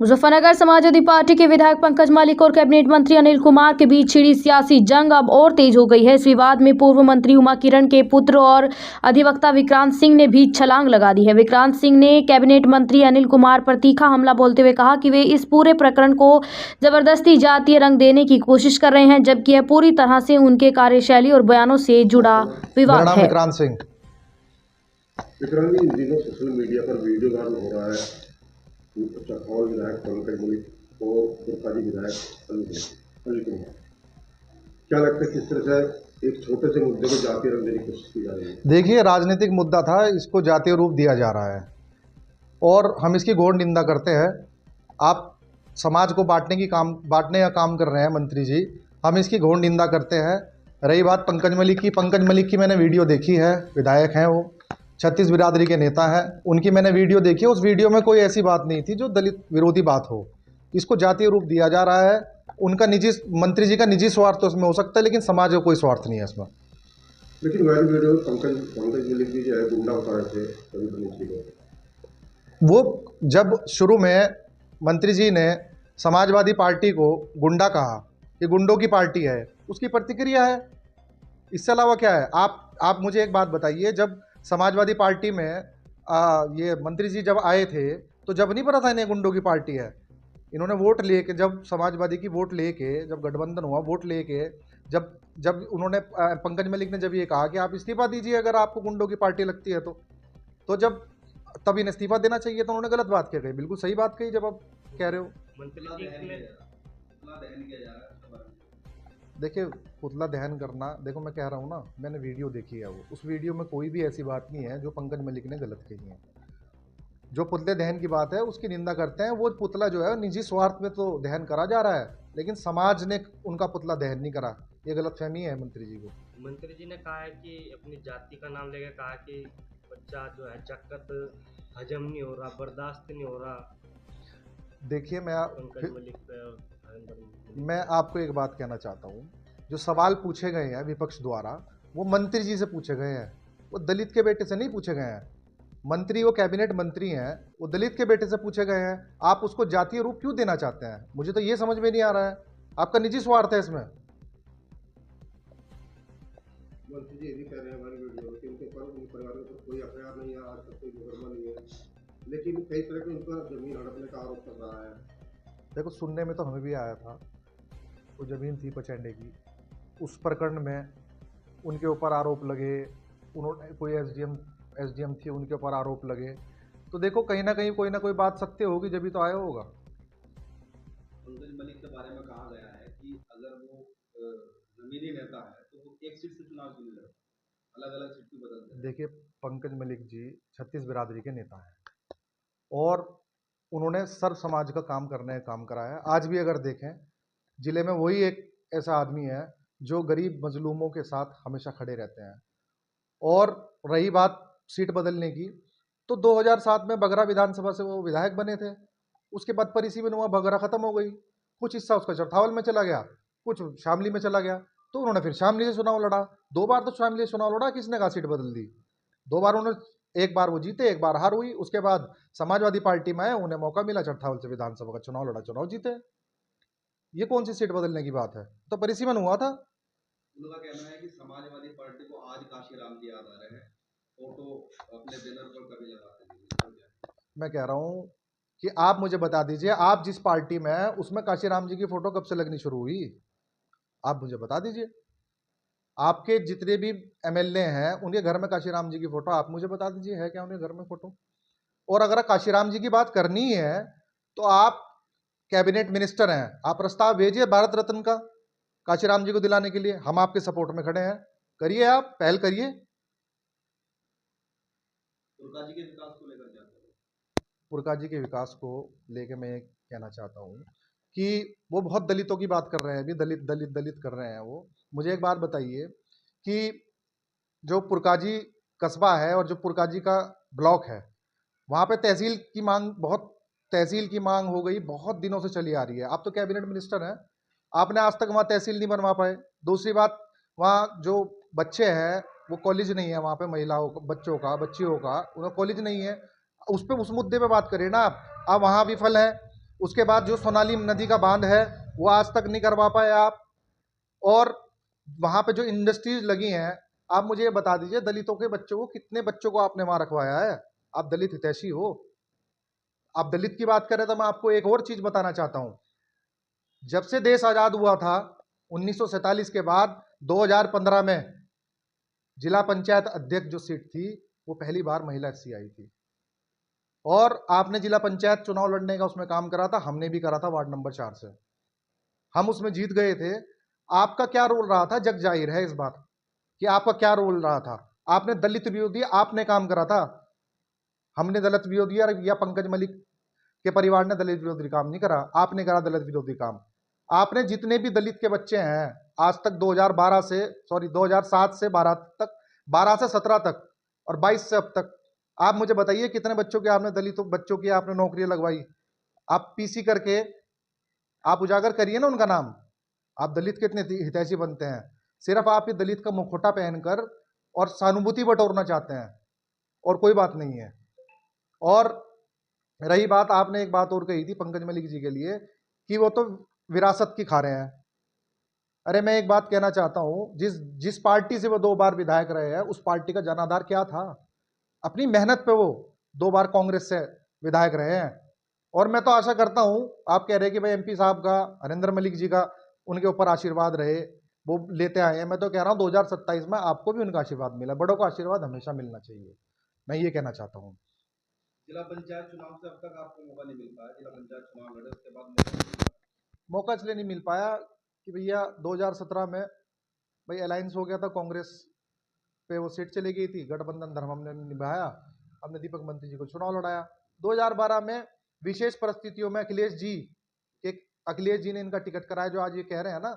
Muzaffarnagar Samajwadi party के विधायक पंकज मलिक और कैबिनेट मंत्री अनिल कुमार के बीच छिड़ी सियासी जंग अब और तेज हो गई है। इस विवाद में पूर्व मंत्री उमा किरण के पुत्र और अधिवक्ता विक्रांत सिंह ने भी छलांग लगा दी है। विक्रांत सिंह ने कैबिनेट मंत्री अनिल कुमार पर तीखा हमला बोलते हुए कहा कि वे इस पूरे प्रकरण को जबरदस्ती जातीय रंग देने की कोशिश कर रहे हैं, जबकि यह पूरी तरह से उनके कार्यशैली और बयानों से जुड़ा विवाद है। विक्रांत सिंह जी, इन दिनों सोशल मीडिया पर वीडियो वायरल हो रहा है। चरथावल विधायक पंकज मलिक और पुरकाजी विधायक अनिल कुमार, क्या लगता है किस तरह से एक छोटे से मुद्दे को जातीय रंग देने की कोशिश की जा रही है? देखिए, राजनीतिक मुद्दा था, इसको जातीय रूप दिया जा रहा है और हम इसकी घोर निंदा करते हैं। आप समाज को बांटने का काम कर रहे हैं मंत्री जी, हम इसकी घोर निंदा करते हैं। रही बात पंकज मलिक की मैंने वीडियो देखी है। विधायक हैं, वो छत्तीस बिरादरी के नेता हैं, उनकी मैंने वीडियो देखी है। उस वीडियो में कोई ऐसी बात नहीं थी जो दलित विरोधी बात हो। इसको जातीय रूप दिया जा रहा है। उनका निजी, मंत्री जी का निजी स्वार्थ तो इसमें हो सकता है, लेकिन समाज का कोई स्वार्थ नहीं है इसमें। लेकिन वायरल वीडियो पंकज मलिक जी जो है गुंडा बता रहे थे। वो जब शुरू में मंत्री जी ने समाजवादी पार्टी को गुंडा कहा कि गुंडों की पार्टी है, उसकी प्रतिक्रिया है। इससे अलावा क्या है? आप मुझे एक बात बताइए, जब समाजवादी पार्टी में ये मंत्री जी जब आए थे तो जब नहीं पता था इन्हें गुंडों की पार्टी है। इन्होंने वोट लेके, जब समाजवादी की वोट लेके, जब गठबंधन हुआ, वोट लेके जब उन्होंने पंकज मलिक ने जब ये कहा कि आप इस्तीफा दीजिए अगर आपको गुंडों की पार्टी लगती है तो जब तब इन्हें इस्तीफा देना चाहिए, तो उन्होंने गलत बात कह गई। बिल्कुल सही बात कही जब आप कह रहे हो। देखिए, पुतला दहन करना, देखो मैं कह रहा हूँ ना, मैंने वीडियो देखी है। वो उस वीडियो में कोई भी ऐसी बात नहीं है जो पंकज मलिक ने गलत कही है। जो पुतले दहन की बात है उसकी निंदा करते हैं। वो पुतला जो है निजी स्वार्थ में तो दहन करा जा रहा है, लेकिन समाज ने उनका पुतला दहन नहीं करा। ये गलतफहमी है मंत्री जी को। मंत्री जी ने कहा है कि अपनी जाति का नाम लेकर कहा कि बच्चा जो है चक्कत हजम नहीं हो रहा, बर्दाश्त नहीं हो रहा। देखिए, पंकज मलिक मैं आपको एक बात कहना चाहता हूँ। जो सवाल पूछे गए हैं विपक्ष द्वारा, वो मंत्री जी से पूछे गए हैं, वो दलित के बेटे से नहीं पूछे गए हैं। मंत्री, वो कैबिनेट मंत्री हैं, वो दलित के बेटे से पूछे गए हैं। आप उसको जातीय रूप क्यों देना चाहते हैं? मुझे तो ये समझ में नहीं आ रहा है। आपका निजी स्वार्थ है इसमें। मंत्री जी ये भी कह रहे हैं हमारी वीडियो में कि उनके परिवार में कोई एफआईआर नहीं है, आज तक कोई मुकदमा नहीं है, लेकिन कई तरह के उनका जमीन हड़पने का आरोप कर रहा है। देखो, सुनने में तो हमें भी आया था, वो जमीन थी पचेंडे की। उस प्रकरण में उनके ऊपर आरोप लगे, उन्होंने कोई एसडीएम थी, उनके ऊपर आरोप लगे। तो देखो, कहीं ना कहीं कोई ना कोई बात सत्य होगी, जब भी तो आया होगा। पंकज मलिक के बारे में कहा गया है कि अगर वो जमीनी नेता है तो वो एक सीट से चुनाव क्यों नहीं लड़ता, अलग अलग सीट क्यों बदलते हैं? देखिए, पंकज मलिक जी छत्तीस बिरादरी के नेता हैं और उन्होंने सर्व समाज का काम करने का काम करा है। आज भी अगर देखें, जिले में वही एक ऐसा आदमी है जो गरीब मजलूमों के साथ हमेशा खड़े रहते हैं। और रही बात सीट बदलने की, तो 2007 में बगरा विधानसभा से वो विधायक बने थे। उसके बाद परिसीमन बगरा खत्म हो गई, कुछ हिस्सा उसका चरथावल में चला गया, कुछ शामली में चला गया। तो उन्होंने फिर शामली से चुनाव लड़ा। 2 बार तो शामली से चुनाव लड़ा, किसने कहा सीट बदल दी? 2 बार उन्होंने, एक बार वो जीते, एक बार हार हुई। उसके बाद समाजवादी पार्टी में आए, उन्हें मौका मिला, चरथावल से विधानसभा का चुनाव लड़ा, चुनाव जीते। ये कौन सी सीट बदलने की बात है? तो परिसीमन हुआ था। उनका कहना है कि समाजवादी पार्टी को आज काशीराम जी याद आ रहे हैं, फोटो अपने बैनर पर कभी लगाते हैं। मैं कह रहा हूँ कि आप मुझे बता दीजिए, आप जिस पार्टी में हैं उसमें काशीराम जी की फोटो कब से लगनी शुरू हुई? आप मुझे बता दीजिए। आपके जितने भी एमएलए हैं उनके घर में काशीराम जी की फोटो आप मुझे बता दीजिए, है क्या उनके घर में फोटो? और अगर काशीराम जी की बात करनी है तो आप कैबिनेट मिनिस्टर हैं, आप प्रस्ताव भेजिए भारत रत्न का काशीराम जी को दिलाने के लिए। हम आपके सपोर्ट में खड़े हैं, करिए, आप पहल करिए। पुरकाजी के विकास को लेकर क्या? पुरकाजी के विकास को लेकर मैं कहना चाहता हूँ कि वो बहुत दलितों की बात कर रहे हैं, अभी दलित दलित दलित कर रहे हैं वो। मुझे एक बात बताइए कि जो पुरकाजी कस्बा है और जो पुरकाजी का ब्लॉक है, वहाँ पे तहसील की मांग हो गई, बहुत दिनों से चली आ रही है। आप तो कैबिनेट मिनिस्टर हैं, आपने आज तक वहाँ तहसील नहीं बनवा पाए। दूसरी बात, वहाँ जो बच्चे हैं वो कॉलेज नहीं है, वहाँ पे महिलाओं का, बच्चियों का उन्हें कॉलेज नहीं है। उस मुद्दे पे बात करिए ना आप। वहाँ विफल है, उसके बाद जो सोनाली नदी का बांध है वो आज तक नहीं करवा पाए आप। और वहाँ पे जो इंडस्ट्रीज लगी हैं, आप मुझे ये बता दीजिए दलितों के बच्चों को, कितने बच्चों को आपने वहाँ रखवाया है? आप दलित हितैषी हो। आप दलित की बात करें तो मैं आपको एक और चीज बताना चाहता हूँ। जब से देश आजाद हुआ था 1947 के बाद 2015 में जिला पंचायत अध्यक्ष जो सीट थी वो पहली बार महिला से आई थी। और आपने जिला पंचायत चुनाव लड़ने का उसमें काम करा था, हमने भी करा था वार्ड नंबर 4 से, हम उसमें जीत गए थे। आपका क्या रोल रहा था? जग जाहिर है इस बात कि आपका क्या रोल रहा था। आपने दलित विरोधी आपने काम करा था, हमने दलित विरोधी या पंकज मलिक के परिवार ने दलित विरोधी काम नहीं करा, आपने करा दलित विरोधी काम। आपने जितने भी दलित के बच्चे हैं आज तक 2007 से 12 तक, 12 से 17 तक और 22 से अब तक, आप मुझे बताइए कितने बच्चों के आपने दलित बच्चों की आपने नौकरी लगवाई? आप पीसी करके आप उजागर करिए ना उनका नाम। आप दलित कितने हितैषी बनते हैं? सिर्फ आप ये दलित का मुखौटा पहनकर और सहानुभूति बटोरना चाहते हैं, और कोई बात नहीं है। और रही बात, आपने एक बात और कही थी पंकज मलिक जी के लिए कि वो तो विरासत की खा रहे हैं। अरे मैं एक बात कहना चाहता हूं, जिस पार्टी से वो 2 बार विधायक रहे हैं उस पार्टी का जनाधार क्या था? अपनी मेहनत पे वो 2 बार कांग्रेस से विधायक रहे हैं। और मैं तो आशा करता हूं, आप कह रहे हैं कि भाई एमपी साहब का, हरेंद्र मलिक जी का उनके ऊपर आशीर्वाद रहे, वो लेते आए हैं। मैं तो कह रहा हूं 2027 में आपको भी उनका आशीर्वाद मिला। बड़ों का आशीर्वाद हमेशा मिलना चाहिए, मैं ये कहना चाहता हूँ। जिला पंचायत चुनाव से अब तक आपको मौका नहीं मिल पाया, जिला पंचायत चुनाव लड़े उसके बाद मौका नहीं मिला। मौका इसलिए नहीं मिल पाया कि भैया 2017 में भाई अलायंस हो गया था, कांग्रेस पे वो सीट चली गई थी, गठबंधन धर्म हमने निभाया, हमने दीपक मंत्री जी को चुनाव लड़ाया। 2012 में विशेष परिस्थितियों में अखिलेश जी ने इनका टिकट कराया, जो आज ये कह रहे हैं ना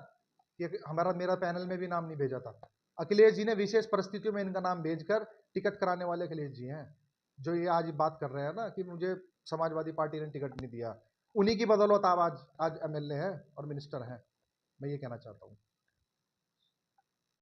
कि मेरा पैनल में भी नाम नहीं भेजा था। अखिलेश जी ने विशेष परिस्थितियों में इनका नाम भेजकर टिकट कराने वाले अखिलेश जी हैं, जो ये आज बात कर रहे हैं ना कि मुझे समाजवादी पार्टी ने टिकट नहीं दिया। उन्हीं की बदौलत आप आज एमएलए हैं और मिनिस्टर हैं, मैं ये कहना चाहता हूँ।